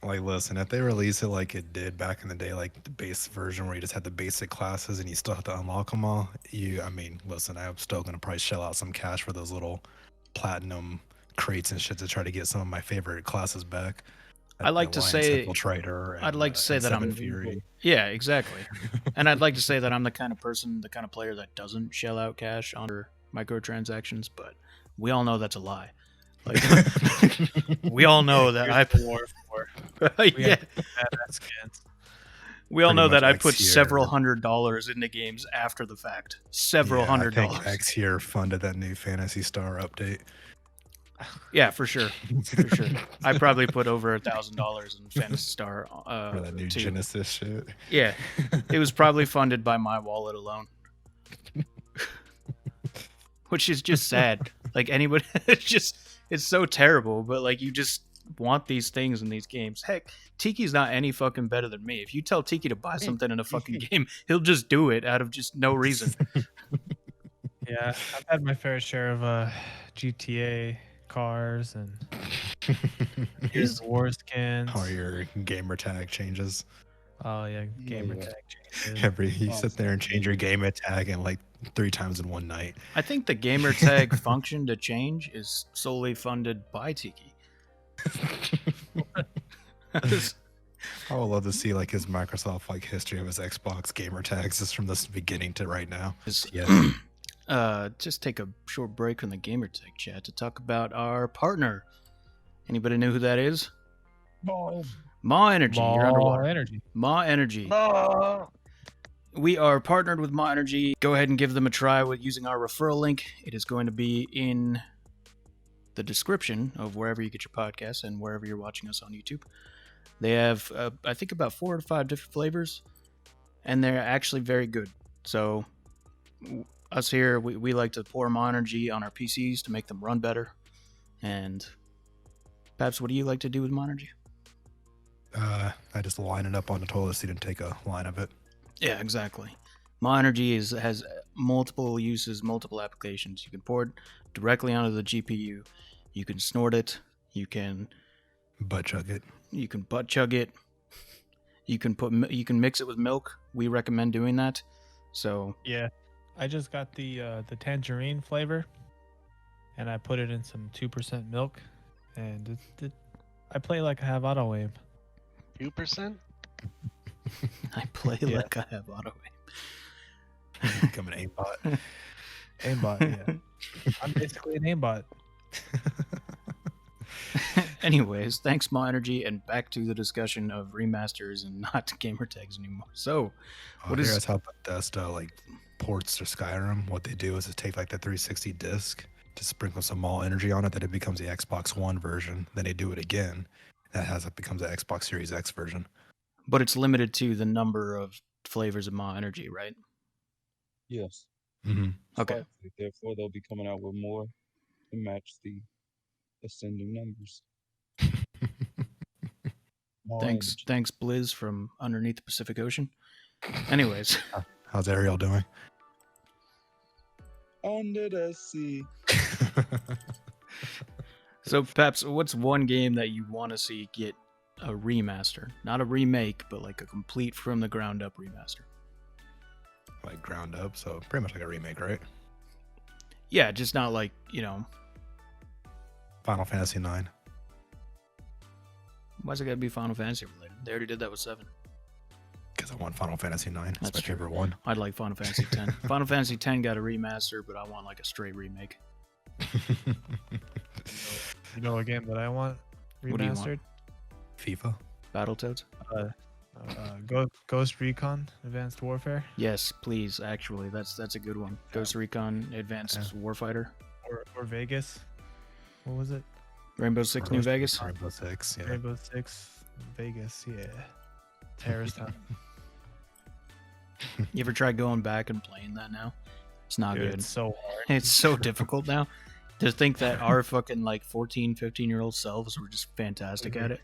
Like, listen, if they release it like it did back in the day, like the base version where you just had the basic classes and you still have to unlock them all, listen, I'm still going to probably shell out some cash for those little platinum crates and shit to try to get some of my favorite classes back. I like to say Infiltrator I'd like to say that I'm Fury. Yeah, exactly. And I'd like to say that I'm the kind of person, the kind of player that doesn't shell out cash on microtransactions, but we all know that's a lie. Like, we all know that I yeah. We all Pretty know that much I put X here. several $100s into games after the fact. Several I $100s. think X here funded that new Phantasy Star update. Yeah, for sure. For sure. I probably put over $1,000 in Phantasy Star. For that new too. Genesis shit. Yeah, it was probably funded by my wallet alone. Which is just sad. Like anybody, it's so terrible. But like you just want these things in these games. Heck, Tiki's not any fucking better than me. If you tell Tiki to buy something in a fucking game, he'll just do it out of just no reason. Yeah, I've had my fair share of GTA cars and Here's war skins. Or your gamer tag changes. Oh yeah, gamer yeah. tag changes. You sit there and change your gamer tag and like 3 times in one night. I think the gamer tag function to change is solely funded by Tiki. I would love to see like his Microsoft like history of his Xbox gamer tags just from this beginning to right now. Just take a short break from the gamer tag chat to talk about our partner. Anybody know who that is? MAW Energy. You're MAW underwater. Energy. MAW Energy. No. We are partnered with MAW Energy. Go ahead and give them a try with using our referral link. It is going to be in the description of wherever you get your podcasts and wherever you're watching us on YouTube. They have, I think, about 4 or 5 different flavors, and they're actually very good. So, us here, we like to pour MAW Energy on our PCs to make them run better. And, Paps, what do you like to do with MAW Energy? I just line it up on the toilet seat and take a line of it. Yeah, exactly. MAW Energy has multiple uses, multiple applications. You can pour it directly onto the GPU. You can snort it. You can Butt chug it. You can butt chug it. You can mix it with milk. We recommend doing that. So Yeah, I just got the tangerine flavor, and I put it in some 2% milk, and I play like I have auto aim. 2%? I play Yeah. like I have auto aim. Become an aimbot. Aimbot, yeah. I'm basically an aimbot. Anyways, thanks MAW Energy, and back to the discussion of remasters and not gamer tags anymore. So, what is Here's how Bethesda like ports to Skyrim? What they do is they take like the 360 disc to sprinkle some MAW Energy on it, that it becomes the Xbox One version. Then they do it again. It becomes the Xbox Series X version. But it's limited to the number of flavors of MAW Energy, right? Yes. Mm-hmm. Okay. Slightly. Therefore, they'll be coming out with more to match the ascending numbers. Thanks, Blizz from underneath the Pacific Ocean. Anyways, How's Ariel doing? Under the sea. so Peps, what's one game that you want to see get a remaster? Not a remake, but like a complete from the ground up remaster. Like ground up, so pretty much like a remake, right? Yeah, just not like, Final Fantasy 9. why's it gotta be Final Fantasy related? They already did that with 7. Because I want Final Fantasy 9. That's That's my true. favorite one. I'd like Final Fantasy 10. Final Fantasy 10 got a remaster, but I want like a straight remake. You know a game that I want What do you want? remastered? FIFA? Battletoads? Ghost Recon Advanced Warfare, Yes, please. Actually, that's a good one. Ghost Recon Advanced Warfighter. or Vegas. What was it? Rainbow Six New Vegas. Rainbow Six, yeah. Rainbow Six Vegas. Yeah. Terrorist Hunt. You ever try going back and playing that now? It's not Dude, good. it's so hard. It's so difficult now. To think that our fucking like 14, 15-year-old selves were just fantastic at it.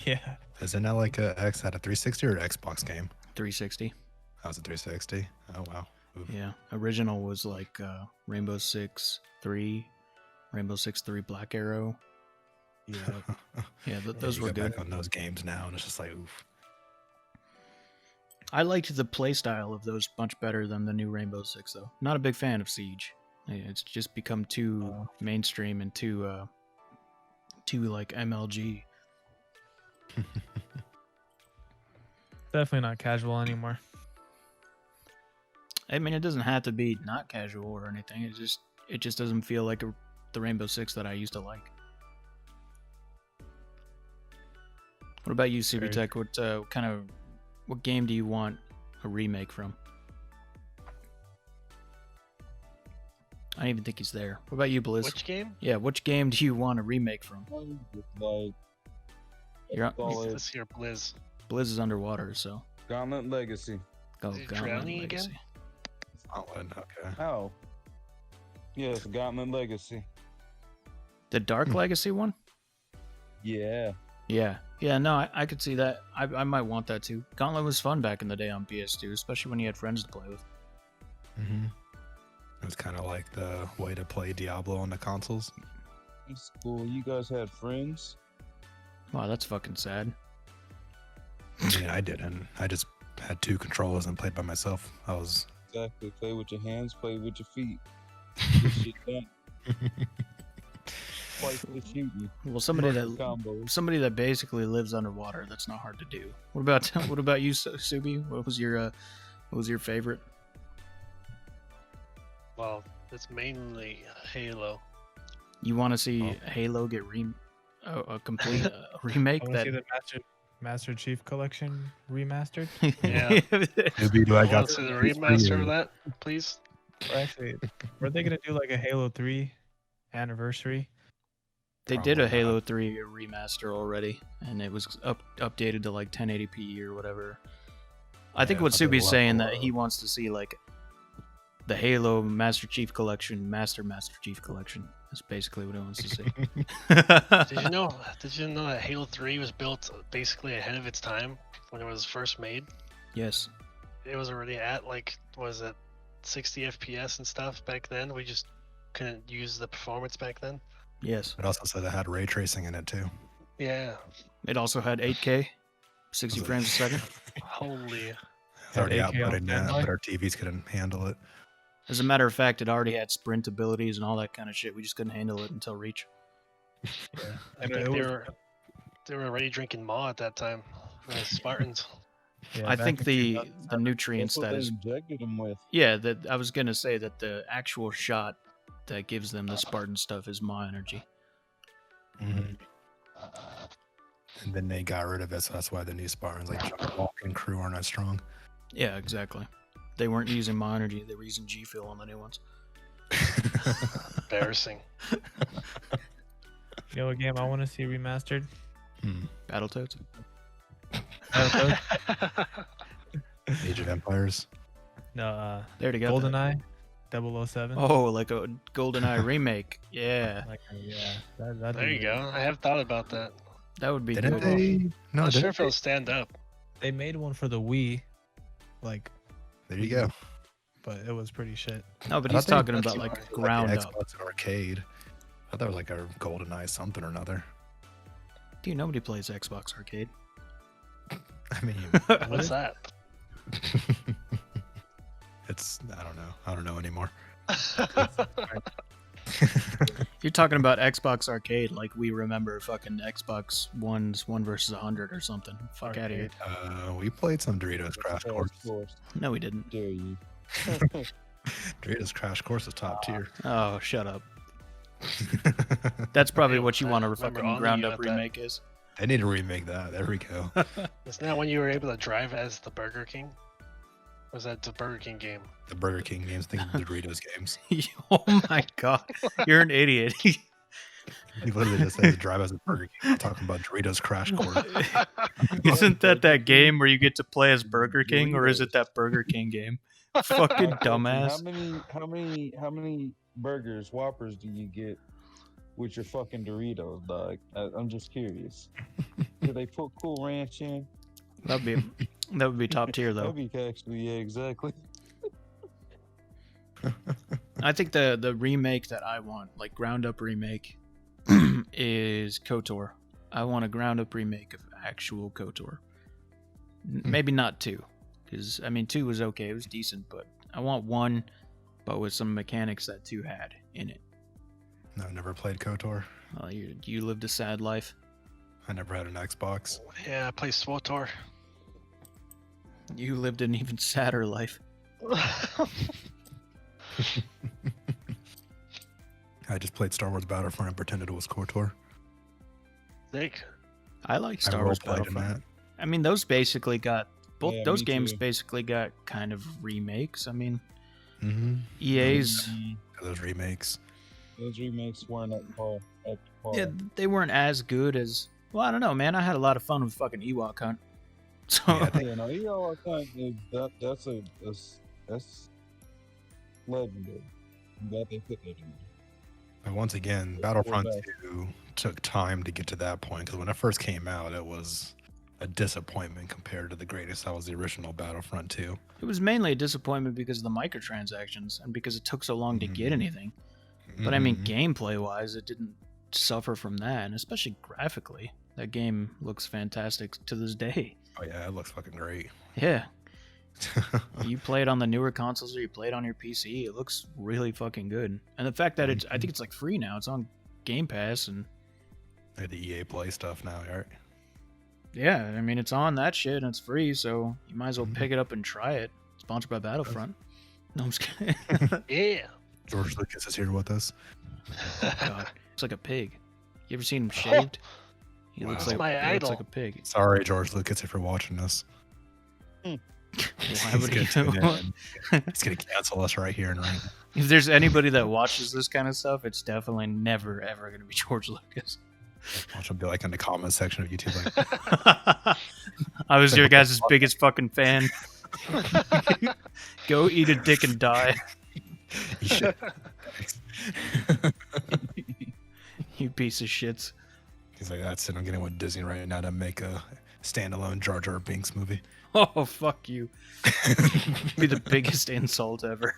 Yeah. Isn't that like a X at a 360 or an Xbox game? 360. That was a 360. Oh wow. Oof. Yeah. Original was like Rainbow Six 3, Rainbow Six 3 Black Arrow. Yeah. Yeah, those You were go good. back on those games now, and it's just like, oof. I liked the play style of those much better than the new Rainbow Six, though. Not a big fan of Siege. It's just become too mainstream and too like MLG. Definitely not casual anymore. I mean, it doesn't have to be not casual or anything. It just doesn't feel like the Rainbow Six that I used to like. What about you, CB Tech? What game do you want a remake from? I don't even think he's there. What about you, Blizz? Which game? Yeah, which game do you want a remake from? Like, You're call it Let's hear Blizz. Blizz is underwater, so Gauntlet Legacy. oh, Is it Gauntlet drowning Legacy. again? Outland, okay. Oh. Yes, Gauntlet Legacy. The Dark Legacy one? Yeah. Yeah. No, I could see that. I might want that too. Gauntlet was fun back in the day on PS2, especially when you had friends to play with. Mm-hmm. It was kind of like the way to play Diablo on the consoles. That's cool. You guys had friends? Wow, that's fucking sad. I mean, I didn't. I just had 2 controllers and played by myself. I was. Exactly. Play with your hands, play with your feet. Get shit done. Twice the shooting. Well, somebody Combos. that basically lives underwater, that's not hard to do. What about you, Subi? What was your favorite? Well, it's mainly Halo. You want to see Halo get a complete remake? I want to see the Master Chief Collection remastered. Yeah. Maybe do I got Want to see the remaster of that, please? Or actually, were they gonna do like a Halo 3 anniversary? They did a Probably Halo 3 remaster already, and it was updated to like 1080p or whatever. I think Yeah, what I bet Subi's a lot saying more. that he wants to see like the Halo Master Chief Collection, Master Chief Collection. That's basically what he wants to see. Did you know that Halo 3 was built basically ahead of its time when it was first made? Yes. It was already at like, was it 60 FPS and stuff back then? We just couldn't use the performance back then. Yes. It also said it had ray tracing in it too. Yeah. It also had 8K, 60 frames a second. Holy. It's already 8K on outputting that, standby? but our TVs couldn't handle it. As a matter of fact, it already had sprint abilities and all that kind of shit. We just couldn't handle it until Reach. I And think it they was- were already drinking MAW at that time. The Spartans. Yeah, I back think in the 2007. nutrient That's what they status. injected them with. Yeah, that I was gonna say that the actual shot that gives them the Spartan stuff is MAW Energy. And then they got rid of it, so that's why the new Spartans, like John Walker and crew, aren't as strong. Yeah, exactly. They weren't using MAW Energy; they were using G Fuel on the new ones. Embarrassing. You know what game I want to see remastered? Battletoads. Age of Empires. No, There to go. GoldenEye 007. Oh, like a GoldenEye remake. Yeah, Yeah, that'd There be you good. go. I have thought about that. that would be Didn't good. they? No, Not sure didn't if it'll stand up. They made one for the Wii, like, There you go. but it was pretty shit. No, but I he's thought talking that's about like fine. ground like up. the Xbox Arcade. I thought it was like a GoldenEye something or another. Dude, nobody plays Xbox Arcade. I mean, What's that? it's I don't know anymore. You're talking about Xbox Arcade like we remember fucking Xbox One's 1 versus 100 or something. Fuck out of here. We played some Doritos Crash Course. No, we didn't. Dare you? Doritos Crash Course is top tier. Oh, shut up. That's probably Yeah, what you I want a remember fucking on ground you up at that. remake is. They need to remake that. There we go. Isn't that when you were able to drive as the Burger King? Or was that the Burger King game? The Burger King games, think of the Doritos games. Oh my god, you're an idiot. He literally just says drive as a Burger King. I'm talking about Doritos Crash Course. Isn't that game where you get to play as Burger King, or is it that Burger King game? Fucking dumbass. How many burgers, Whoppers do you get with your fucking Doritos, dog? I'm just curious. Do they put Cool Ranch in? That would be top tier though. That'd be actually, yeah, exactly. I think the remake that I want, like ground up remake, is KOTOR. I want a ground up remake of actual KOTOR. Maybe not 2, because I mean 2 was okay, it was decent, but I want 1, but with some mechanics that 2 had in it. No, I've never played KOTOR. You lived a sad life. I never had an Xbox. Yeah, I play SWOTOR. You lived an even sadder life. I just played Star Wars Battlefront and pretended it was KOTOR. Sick. I like I Star Wars role-played in Battlefront. that. I mean, those basically got both Yeah, those me games too. basically got kind of remakes. I mean, Mm-hmm. EA's Those remakes. Those remakes weren't up to par. yeah, they weren't as good as. Well, I don't know, man. I had a lot of fun with fucking Ewok Hunt. So Yeah, Yeah, no, you know what I think that's legendary. I'm glad they put that in there. But once again, Battlefront 2 took time to get to that point because when it first came out, it was a disappointment compared to the greatest. That was the original Battlefront 2. it was mainly a disappointment because of the microtransactions and because it took so long to get anything. But I mean, Mhm. gameplay wise, it didn't suffer from that, and especially graphically. That game looks fantastic to this day. Oh yeah, it looks fucking great. Yeah. You play it on the newer consoles or you play it on your PC, it looks really fucking good. And the fact that I think it's like free now. It's on Game Pass, and Like the EA Play stuff now, right? yeah, I mean it's on that shit and it's free, so you might as well pick it up and try it. Sponsored by Battlefront. No, I'm just kidding. Yeah. George Lucas is here with us. God, it's like a pig. You ever seen him shaved? He Wow. looks That's like my he looks idol. like a pig. Sorry, George Lucas, if you're watching this. Why would he He's gonna cancel us right here and right now. If there's anybody that watches this kind of stuff, it's definitely never ever going to be George Lucas. Watch him be like in the comment section of YouTube, like, I was your guys' biggest fucking fan. Go eat a dick and die. you should. You piece of shits. He's like, that's it. I'm getting with Disney right now to make a standalone Jar Jar Binks movie. Oh, fuck you. Be the biggest insult ever.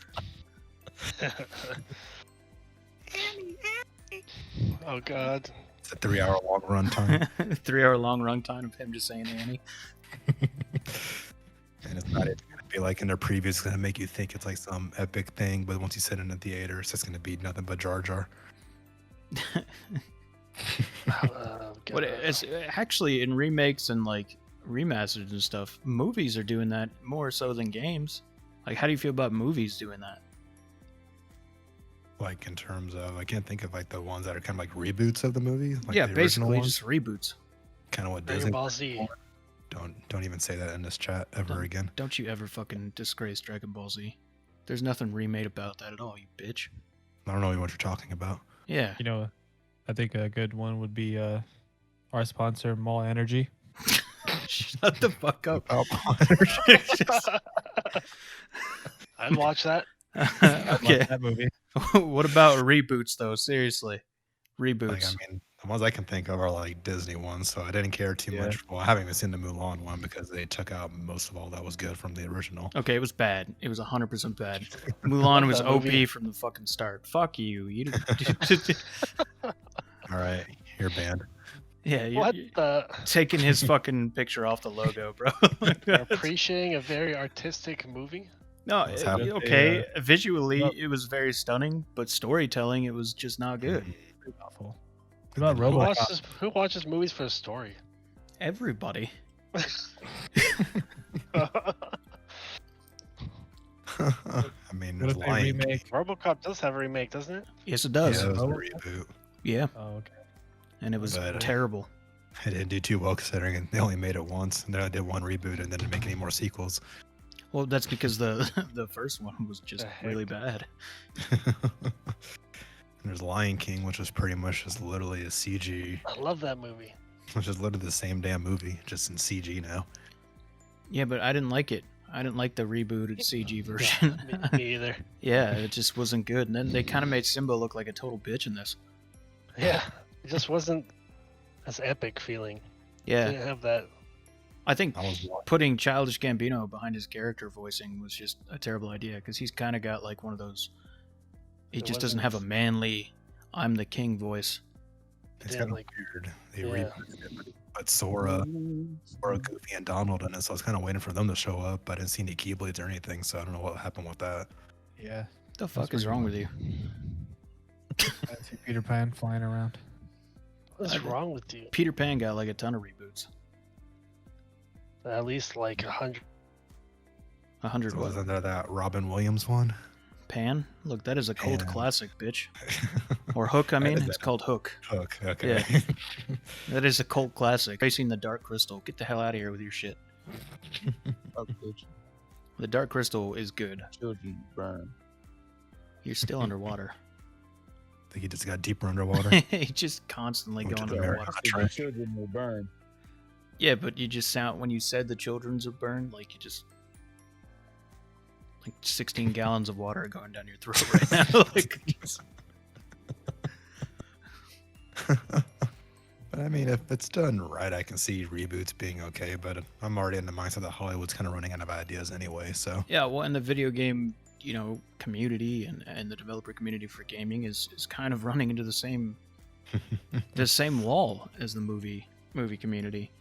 Oh God. It's a 3-hour long runtime. 3-hour long runtime of him just saying Annie. And it's not even gonna be like in their preview. It's gonna make you think it's like some epic thing, but once you sit in the theater, it's just gonna be nothing but Jar Jar. Oh, What God. it's actually in remakes and like remasters and stuff, movies are doing that more so than games. Like, how do you feel about movies doing that? Like in terms of, I can't think of like the ones that are kind of like reboots of the movie. Like Yeah, the original basically ones. just reboots. Kind of what Dragon Disney. Ball Z. Don't even say that in this chat ever again. Don't you ever fucking disgrace Dragon Ball Z. There's nothing remade about that at all, you bitch. I don't know what you're talking about. Yeah. You know, I think a good one would be our sponsor, MAW Energy. Shut the fuck up. I'd watch that. Okay. That movie. What about reboots though? Seriously. Like, Reboots. I mean, the ones I can think of are like Disney ones, so I didn't care too much. Well, I haven't even seen the Mulan one because they took out most of all that was good from the original. Okay, it was bad. It was 100% bad. Mulan was That OP movie. from the fucking start. Fuck you. You All right, you're banned. yeah, What you're the? taking his fucking picture off the logo, bro. You're appreciating a very artistic movie. No, What's happening? okay. Visually, Well- it was very stunning, but storytelling, it was just not good. Pretty awful. What about Who RoboCop? who watches movies for the story? Everybody. I mean, What there's if they Lion King. remake? RoboCop does have a remake, doesn't it? Yes, it Yeah, does. it was a Oh. reboot. Yeah, Oh, okay. and it was But- terrible. It didn't do too well considering it. They only made it once, and then I did one reboot, and then didn't make any more sequels. Well, that's because the the first one was just The heck? really bad. And there's Lion King, which was pretty much just literally a CG, I love that movie. which is literally the same damn movie, just in CG now. Yeah, but I didn't like it. I didn't like the rebooted CG version. Me either. Yeah, it just wasn't good. And then they kind of made Simba look like a total bitch in this. Yeah, it just wasn't as epic feeling. Yeah, Didn't have that. I think I was putting Childish Gambino behind his character voicing was just a terrible idea because he's kind of got like one of those. He It just doesn't have a wasn't- manly, I'm the king voice. It's Yeah, kind of like- weird. They yeah. rebooted it, but Sora, Goofy, and Donald in it, so I was kind of waiting for them to show up, but I didn't see any Keyblades or anything, so I don't know what happened with that. Yeah. The fuck pretty is wrong with you? I see Peter Pan flying around. What's wrong with you? Peter Pan got like a ton of reboots. At least like 100. 100 So what? wasn't there that Robin Williams one? Pan? Look, that is a cult Pan. classic, bitch. Or Hook, I mean. is It's that- called Hook. Hook. Okay. That is a cult classic. Racing the Dark Crystal. Get the hell out of here with your shit. The Dark Crystal is good. Children burn. You're still underwater. I think he just got deeper underwater. You just constantly Which going is very underwater. hot. Children will burn. Yeah, but you just sound when you said the children's are burned, like you just like 16 gallons of water are going down your throat right now. Like, But I mean, if it's done right, I can see reboots being okay. But I'm already in the mindset that Hollywood's kind of running out of ideas anyway. So yeah, well, in the video game, community and the developer community for gaming is kind of running into the same the same wall as the movie community.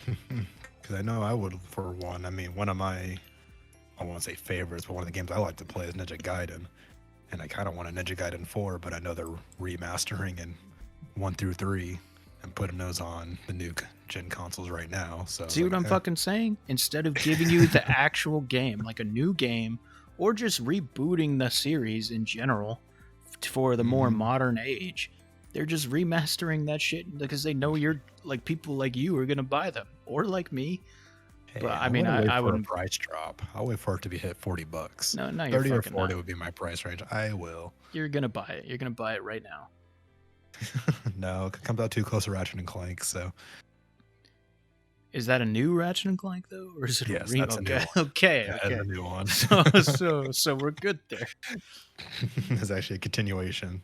Because I know I would for one. I mean, one of my, I won't say favorites, but one of the games I like to play is Ninja Gaiden. And I kind of want a Ninja Gaiden 4, but I know they're remastering in 1 through 3 and putting those on the new gen consoles right now. So See what I'm fucking saying? Instead of giving you the actual game, like a new game, or just rebooting the series in general for the more modern age, they're just remastering that shit because they know you're like people like you are gonna buy them, or like me. Hey, But I mean, I wouldn't. A price drop. I'll wait for it to be hit $40. No, you're 30 or fucking 40 not. would be my price range. I will. You're gonna buy it. You're gonna buy it right now. No, it comes out too close to Ratchet and Clank. So Is that a new Ratchet and Clank though, or is it yes, a that's a new one. Okay, Yeah, okay. that's a new one. So we're good there. It's actually a continuation.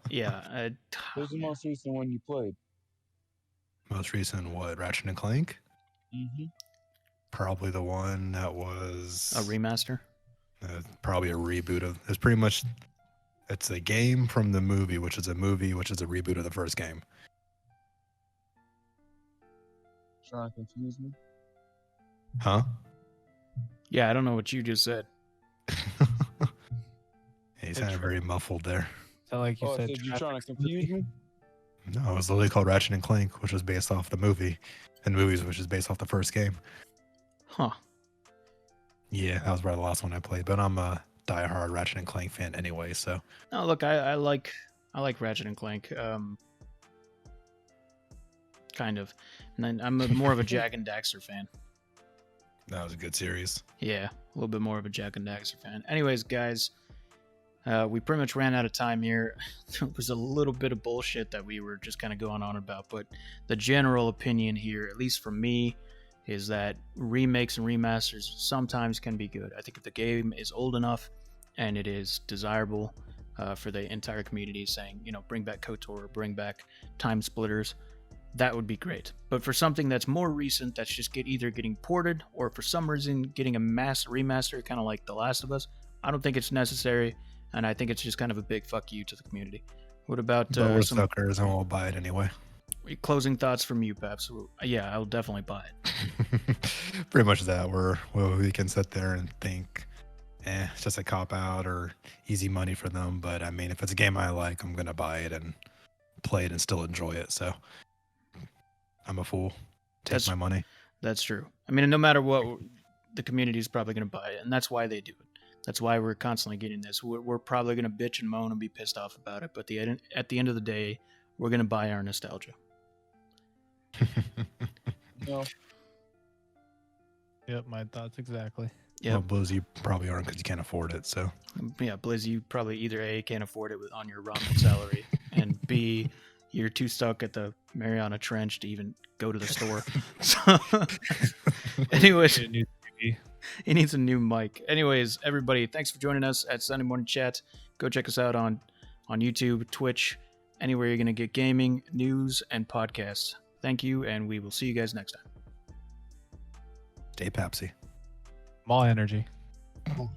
Yeah. Who's the most recent one you played? Most recent, what? Ratchet and Clank? Mm-hmm. Probably the one that was A remaster. probably a reboot of. It's pretty much. It's a game from the movie, which is a reboot of the first game. Trying to confuse me. Huh? Yeah, I don't know what you just said. He sounded very muffled there. So like you Oh, I said, said you're trying to confuse me? No, it was literally called Ratchet and Clank, which was based off the movie, and movies, which is based off the first game. Huh. Yeah, that was probably the last one I played, but I'm a diehard Ratchet and Clank fan anyway, so. No, look, I like Ratchet and Clank. Kind of. And then I'm more of a Jack and Daxter fan. That was a good series. Yeah, a little bit more of a Jack and Daxter fan. Anyways, guys, we pretty much ran out of time here. There was a little bit of bullshit that we were just kind of going on about, but the general opinion here, at least from me, is that remakes and remasters sometimes can be good. I think if the game is old enough and it is desirable for the entire community, saying, bring back KOTOR, bring back Time Splitters, that would be great. But for something that's more recent, that's just either getting ported or for some reason getting a mass remaster, kind of like The Last of Us, I don't think it's necessary, and I think it's just kind of a big fuck you to the community. What about But we're some suckers and we'll buy it anyway. closing thoughts from you, Paps? Yeah, I'll definitely buy it. Pretty much that. We can sit there and think, it's just a cop out or easy money for them. But I mean, if it's a game I like, I'm gonna buy it and play it and still enjoy it. So I'm a fool. Take my money. That's true. I mean, no matter what, the community is probably going to buy it, and that's why they do it. That's why we're constantly getting this. We're probably going to bitch and moan and be pissed off about it, but at the end of the day, we're going to buy our nostalgia. No. Yep, my thoughts exactly. Yeah, Well, Blizz, you probably aren't because you can't afford it. So yeah, Blizz, you probably either A, can't afford it on your ramen salary, and B, you're too stuck at the Mariana Trench to even go to the store. So, anyways, he needs a new mic. Anyways, everybody, thanks for joining us at Sunday Morning Chat. Go check us out on YouTube, Twitch, anywhere you're going to get gaming, news, and podcasts. Thank you, and we will see you guys next time. stay Pepsi. MAW Energy. Oh.